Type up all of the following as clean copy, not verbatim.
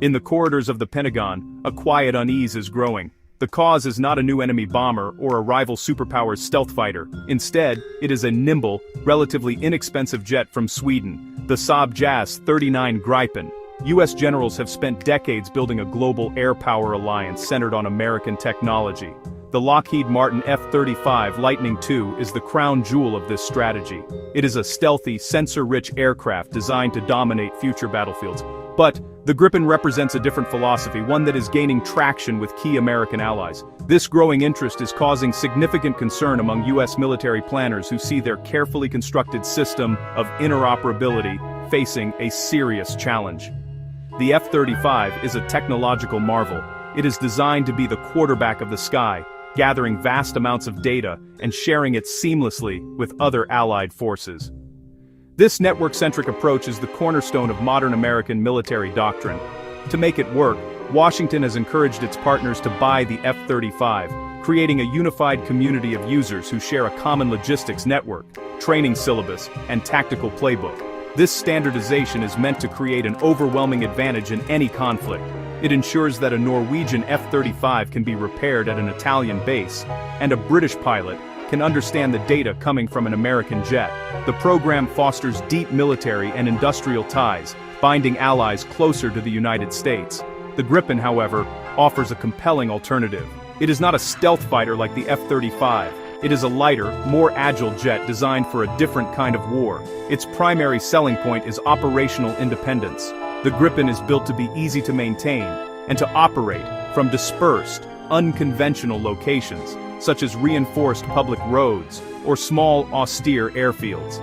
In the corridors of the Pentagon, a quiet unease is growing. The cause is not a new enemy bomber or a rival superpower's stealth fighter. Instead, it is a nimble, relatively inexpensive jet from Sweden, the Saab JAS-39 Gripen. U.S. generals have spent decades building a global air power alliance centered on American technology. The Lockheed Martin F-35 Lightning II is the crown jewel of this strategy. It is a stealthy, sensor-rich aircraft designed to dominate future battlefields. But the Gripen represents a different philosophy, one that is gaining traction with key American allies. This growing interest is causing significant concern among U.S. military planners who see their carefully constructed system of interoperability facing a serious challenge. The F-35 is a technological marvel. It is designed to be the quarterback of the sky, gathering vast amounts of data and sharing it seamlessly with other allied forces. This network-centric approach is the cornerstone of modern American military doctrine. To make it work, Washington has encouraged its partners to buy the F-35, creating a unified community of users who share a common logistics network, training syllabus, and tactical playbook. This standardization is meant to create an overwhelming advantage in any conflict. It ensures that a Norwegian F-35 can be repaired at an Italian base, and a British pilot can understand the data coming from an American jet. The program fosters deep military and industrial ties, binding allies closer to the United States. The Gripen, however, offers a compelling alternative. It is not a stealth fighter like the F-35. It is a lighter, more agile jet designed for a different kind of war. Its primary selling point is operational independence. The Gripen is built to be easy to maintain and to operate from dispersed, unconventional locations, such as reinforced public roads or small, austere airfields.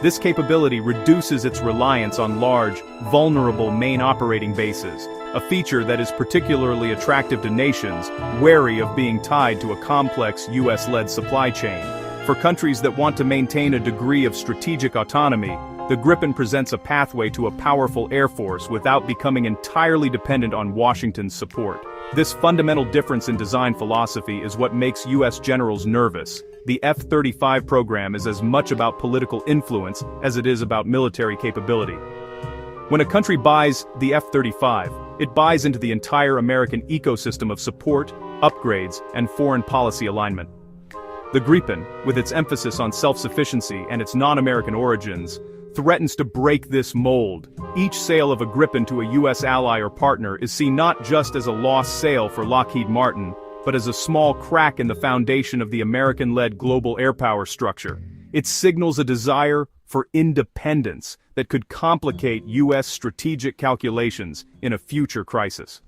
This capability reduces its reliance on large, vulnerable main operating bases, a feature that is particularly attractive to nations wary of being tied to a complex US-led supply chain. For countries that want to maintain a degree of strategic autonomy, the Gripen presents a pathway to a powerful air force without becoming entirely dependent on Washington's support. This fundamental difference in design philosophy is what makes U.S. generals nervous. The F-35 program is as much about political influence as it is about military capability. When a country buys the F-35, it buys into the entire American ecosystem of support, upgrades, and foreign policy alignment. The Gripen, with its emphasis on self-sufficiency and its non-American origins, threatens to break this mold. Each sale of a Gripen to a U.S. ally or partner is seen not just as a lost sale for Lockheed Martin, but as a small crack in the foundation of the American-led global air power structure. It signals a desire for independence that could complicate U.S. strategic calculations in a future crisis.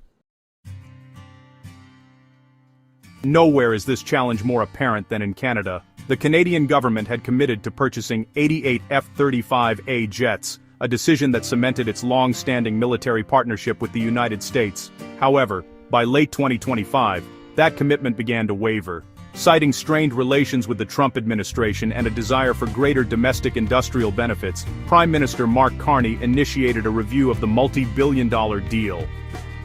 Nowhere is this challenge more apparent than in Canada. The Canadian government had committed to purchasing 88 F-35A jets, a decision that cemented its long-standing military partnership with the United States. However, by late 2025, that commitment began to waver. Citing strained relations with the Trump administration and a desire for greater domestic industrial benefits, Prime Minister Mark Carney initiated a review of the multi-billion-dollar deal.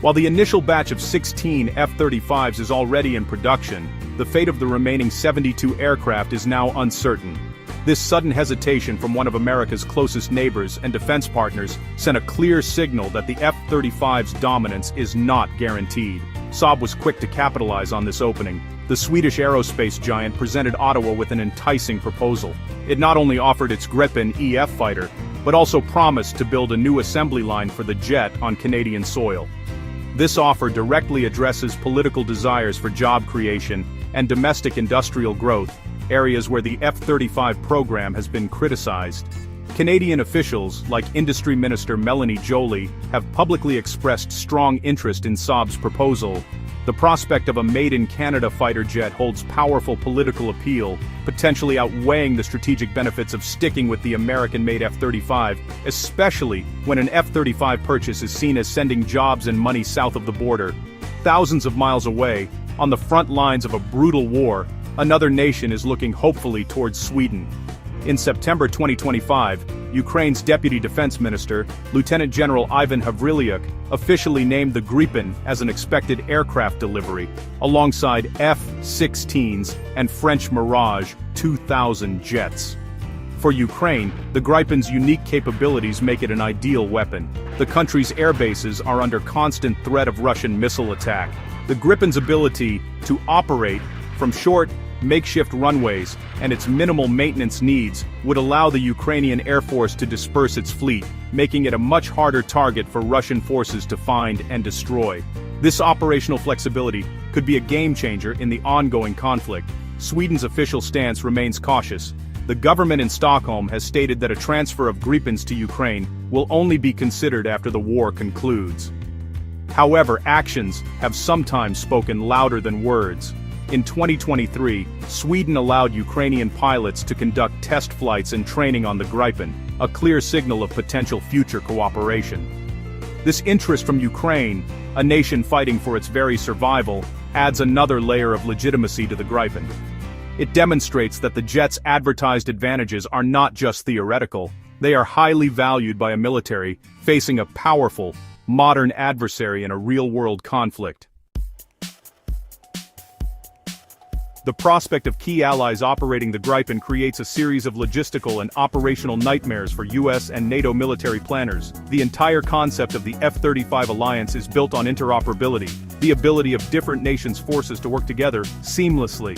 While the initial batch of 16 F-35s is already in production, the fate of the remaining 72 aircraft is now uncertain. This sudden hesitation from one of America's closest neighbors and defense partners sent a clear signal that the F-35's dominance is not guaranteed. Saab was quick to capitalize on this opening. The Swedish aerospace giant presented Ottawa with an enticing proposal. It not only offered its Gripen EF fighter, but also promised to build a new assembly line for the jet on Canadian soil. This offer directly addresses political desires for job creation and domestic industrial growth, areas where the F-35 program has been criticized. Canadian officials, like Industry Minister Melanie Joly, have publicly expressed strong interest in Saab's proposal. The prospect of a made-in-Canada fighter jet holds powerful political appeal, potentially outweighing the strategic benefits of sticking with the American-made F-35, especially when an F-35 purchase is seen as sending jobs and money south of the border. Thousands of miles away, on the front lines of a brutal war, another nation is looking hopefully towards Sweden. In September 2025, Ukraine's Deputy Defense Minister, Lieutenant General Ivan Havrilyuk, officially named the Gripen as an expected aircraft delivery, alongside F-16s and French Mirage 2000 jets. For Ukraine, the Gripen's unique capabilities make it an ideal weapon. The country's air bases are under constant threat of Russian missile attack. The Gripen's ability to operate from short, makeshift runways and its minimal maintenance needs would allow the Ukrainian Air Force to disperse its fleet, making it a much harder target for Russian forces to find and destroy. This operational flexibility could be a game-changer in the ongoing conflict. Sweden's official stance remains cautious. The government in Stockholm has stated that a transfer of Gripens to Ukraine will only be considered after the war concludes. However, actions have sometimes spoken louder than words. In 2023, Sweden allowed Ukrainian pilots to conduct test flights and training on the Gripen, a clear signal of potential future cooperation. This interest from Ukraine, a nation fighting for its very survival, adds another layer of legitimacy to the Gripen. It demonstrates that the jet's advertised advantages are not just theoretical, they are highly valued by a military facing a powerful, modern adversary in a real-world conflict. The prospect of key allies operating the Gripen creates a series of logistical and operational nightmares for US and NATO military planners. The entire concept of the F-35 alliance is built on interoperability, the ability of different nations' forces to work together seamlessly.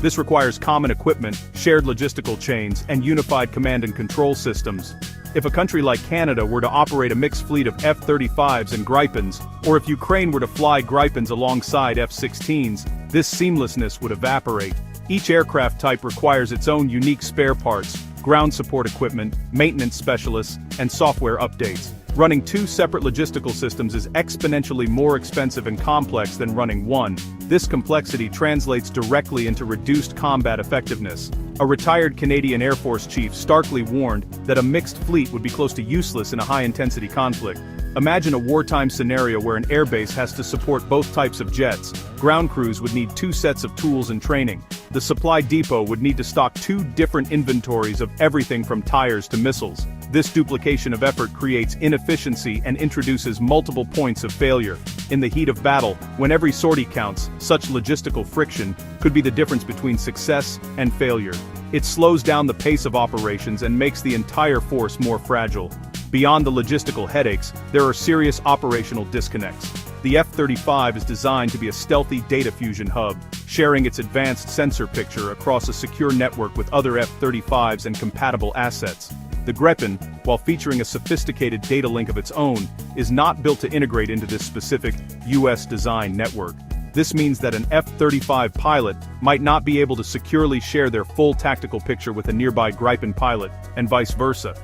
This requires common equipment, shared logistical chains, and unified command and control systems. If a country like Canada were to operate a mixed fleet of F-35s and Gripens, or if Ukraine were to fly Gripens alongside F-16s, this seamlessness would evaporate. Each aircraft type requires its own unique spare parts, ground support equipment, maintenance specialists, and software updates. Running two separate logistical systems is exponentially more expensive and complex than running one. This complexity translates directly into reduced combat effectiveness. A retired Canadian Air Force chief starkly warned that a mixed fleet would be close to useless in a high-intensity conflict. Imagine a wartime scenario where an airbase has to support both types of jets. Ground crews would need two sets of tools and training. The supply depot would need to stock two different inventories of everything from tires to missiles. This duplication of effort creates inefficiency and introduces multiple points of failure. In the heat of battle, when every sortie counts, such logistical friction could be the difference between success and failure. It slows down the pace of operations and makes the entire force more fragile. Beyond the logistical headaches, there are serious operational disconnects. The F-35 is designed to be a stealthy data fusion hub, sharing its advanced sensor picture across a secure network with other F-35s and compatible assets. The Gripen, while featuring a sophisticated data link of its own, is not built to integrate into this specific, US-designed network. This means that an F-35 pilot might not be able to securely share their full tactical picture with a nearby Gripen pilot, and vice versa.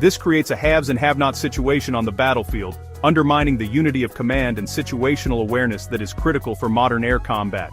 This creates a haves and have-nots situation on the battlefield, undermining the unity of command and situational awareness that is critical for modern air combat.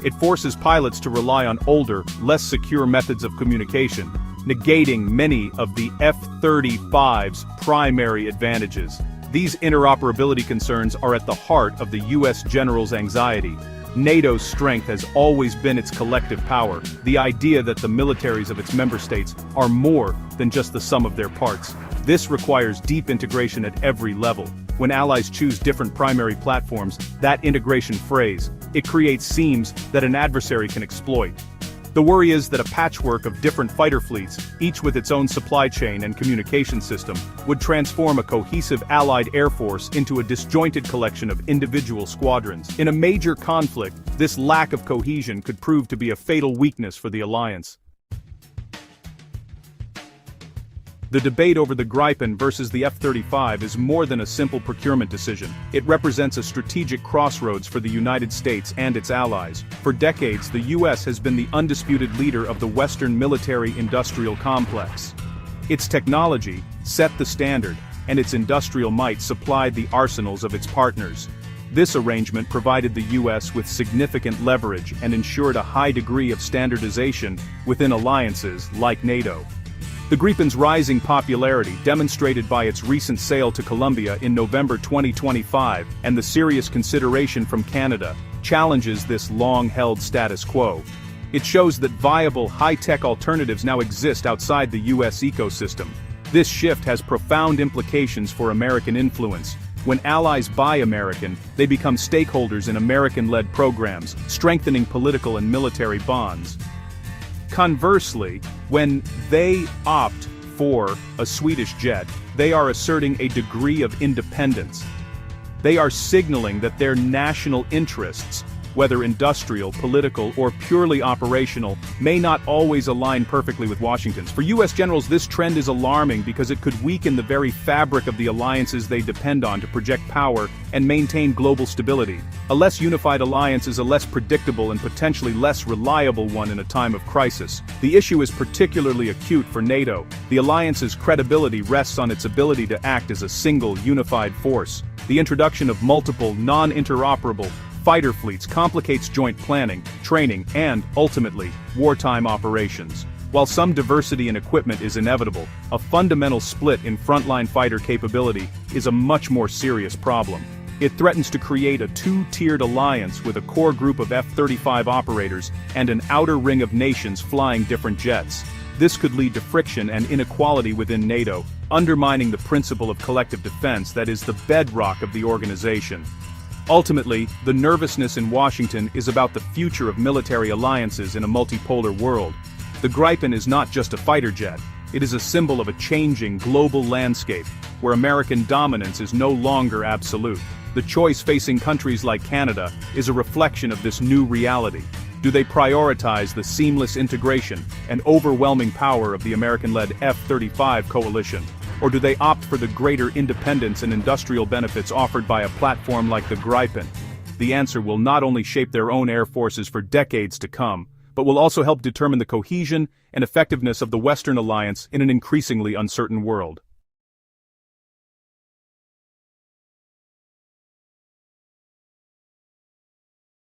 It forces pilots to rely on older, less secure methods of communication, negating many of the F-35's primary advantages. These interoperability concerns are at the heart of the US general's anxiety. NATO's strength has always been its collective power, the idea that the militaries of its member states are more than just the sum of their parts. This requires deep integration at every level. When allies choose different primary platforms, that integration frays, it creates seams that an adversary can exploit. The worry is that a patchwork of different fighter fleets, each with its own supply chain and communication system, would transform a cohesive allied air force into a disjointed collection of individual squadrons. In a major conflict, this lack of cohesion could prove to be a fatal weakness for the alliance. The debate over the Gripen versus the F-35 is more than a simple procurement decision. It represents a strategic crossroads for the United States and its allies. For decades, the US has been the undisputed leader of the Western military-industrial complex. Its technology set the standard, and its industrial might supplied the arsenals of its partners. This arrangement provided the US with significant leverage and ensured a high degree of standardization within alliances like NATO. The Gripen's rising popularity, demonstrated by its recent sale to Colombia in November 2025, and the serious consideration from Canada, challenges this long-held status quo. It shows that viable high-tech alternatives now exist outside the US ecosystem. This shift has profound implications for American influence. When allies buy American, they become stakeholders in American-led programs, strengthening political and military bonds. Conversely, When they opt for a Swedish jet, they are asserting a degree of independence. They are signaling that their national interests, whether industrial, political, or purely operational, may not always align perfectly with Washington's. For U.S. generals, this trend is alarming because it could weaken the very fabric of the alliances they depend on to project power and maintain global stability. A less unified alliance is a less predictable and potentially less reliable one in a time of crisis. The issue is particularly acute for NATO. The alliance's credibility rests on its ability to act as a single, unified force. The introduction of multiple, non-interoperable fighter fleets complicates joint planning, training, and, ultimately, wartime operations. While some diversity in equipment is inevitable, a fundamental split in frontline fighter capability is a much more serious problem. It threatens to create a two-tiered alliance with a core group of F-35 operators and an outer ring of nations flying different jets. This could lead to friction and inequality within NATO, undermining the principle of collective defense that is the bedrock of the organization. Ultimately, the nervousness in Washington is about the future of military alliances in a multipolar world. The Gripen is not just a fighter jet, it is a symbol of a changing global landscape, where American dominance is no longer absolute. The choice facing countries like Canada is a reflection of this new reality. Do they prioritize the seamless integration and overwhelming power of the American-led F-35 coalition? Or do they opt for the greater independence and industrial benefits offered by a platform like the Gripen? The answer will not only shape their own air forces for decades to come, but will also help determine the cohesion and effectiveness of the Western alliance in an increasingly uncertain world.